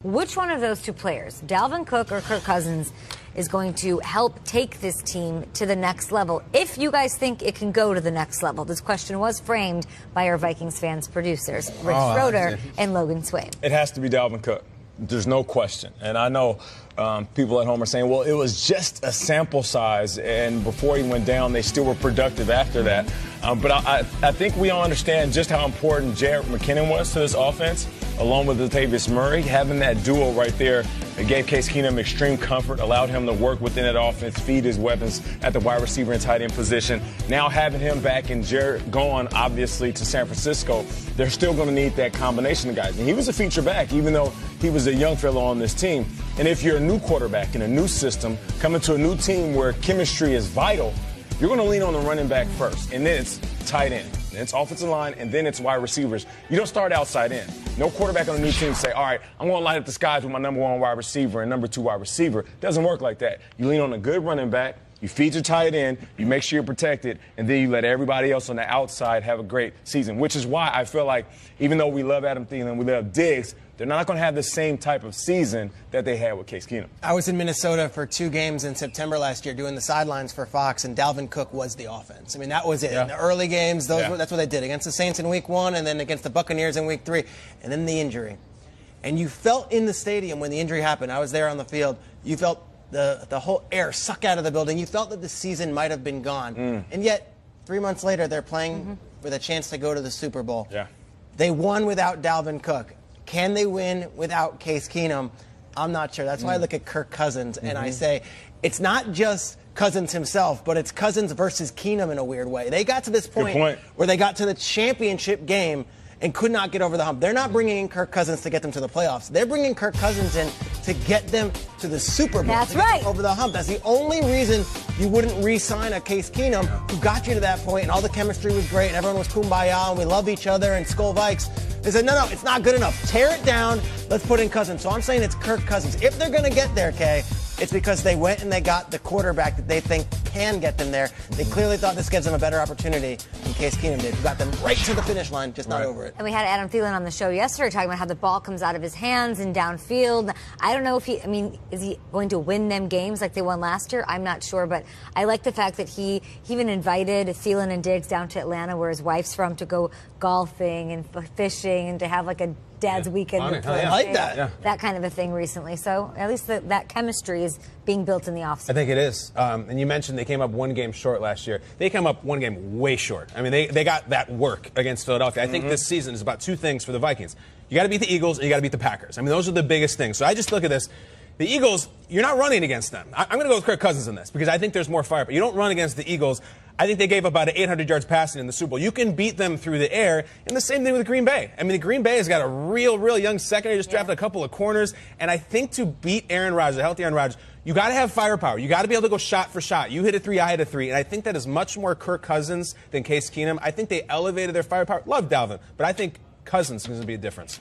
which one of those two players, Dalvin Cook or Kirk Cousins, is going to help take this team to the next level, if you guys think it can go to the next level? This question was framed by our Vikings fans producers, Rich Schroeder and Logan Swain. It has to be Dalvin Cook. There's no question. And I know people at home are saying, well, it was just a sample size, and before he went down, they still were productive after that. But I think we all understand just how important Jerick McKinnon was to this offense, along with Latavius Murray. Having that duo right there, it gave Case Keenum extreme comfort, allowed him to work within that offense, feed his weapons at the wide receiver and tight end position. Now having him back and Jerick gone, obviously, to San Francisco, they're still going to need that combination of guys. And he was a feature back, even though he was a young fellow on this team. And if you're a new quarterback in a new system, coming to a new team where chemistry is vital, you're going to lean on the running back first, and then it's tight end, then it's offensive line, and then it's wide receivers. You don't start outside in. No quarterback on a new team say, all right, I'm going to light up the skies with my number one wide receiver and number two wide receiver. It doesn't work like that. You lean on a good running back, you feed your tight end, you make sure you're protected, and then you let everybody else on the outside have a great season, which is why I feel like even though we love Adam Thielen, we love Diggs, they're not going to have the same type of season that they had with Case Keenum. I was in Minnesota for 2 games in September last year doing the sidelines for Fox, and Dalvin Cook was the offense. I mean, that was it. Yeah. In the early games, that's what they did against the Saints in Week 1 and then against the Buccaneers in Week 3, and then the injury. And you felt in the stadium when the injury happened, I was there on the field, you felt the whole air suck out of the building. You felt that the season might have been gone. And yet, 3 months later, they're playing with a chance to go to the Super Bowl. Yeah. They won without Dalvin Cook. Can they win without Case Keenum? I'm not sure. That's why I look at Kirk Cousins and I say it's not just Cousins himself, but it's Cousins versus Keenum in a weird way. They got to this point where they got to the championship game and could not get over the hump. They're not bringing in Kirk Cousins to get them to the playoffs. They're bringing Kirk Cousins in to get them to the Super Bowl. That's right. Over the hump. That's the only reason you wouldn't re-sign a Case Keenum who got you to that point, and all the chemistry was great, and everyone was kumbaya, and we love each other, and Skull Vikes. They said, no, it's not good enough. Tear it down. Let's put in Cousins. So I'm saying it's Kirk Cousins. If they're going to get there, Kay, it's because they went and they got the quarterback that they think can get them there. They clearly thought this gives them a better opportunity than Case Keenum did, who got them right to the finish line, just not over it. And we had Adam Thielen on the show yesterday talking about how the ball comes out of his hands and downfield. I don't know if is he going to win them games like they won last year? I'm not sure, but I like the fact that he even invited Thielen and Diggs down to Atlanta, where his wife's from, to go golfing and fishing and to have like a dad's weekend. I like that. Yeah. That kind of a thing recently. So at least that chemistry is being built in the offseason. I think it is. And you mentioned they came up 1 game short last year. They came up 1 game way short. I mean, they got that work against Philadelphia. I think this season is about 2 things for the Vikings. You got to beat the Eagles and you got to beat the Packers. I mean, those are the biggest things. So I just look at this. The Eagles, you're not running against them. I'm going to go with Kirk Cousins in this because I think there's more fire. But you don't run against the Eagles. I think they gave about 800 yards passing in the Super Bowl. You can beat them through the air. And the same thing with Green Bay. I mean, Green Bay has got a real young secondary. Just drafted a couple of corners. And I think to beat Aaron Rodgers, a healthy Aaron Rodgers, you got to have firepower. You got to be able to go shot for shot. You hit a 3, I hit a 3. And I think that is much more Kirk Cousins than Case Keenum. I think they elevated their firepower. Love Dalvin. But I think Cousins is going to be a difference.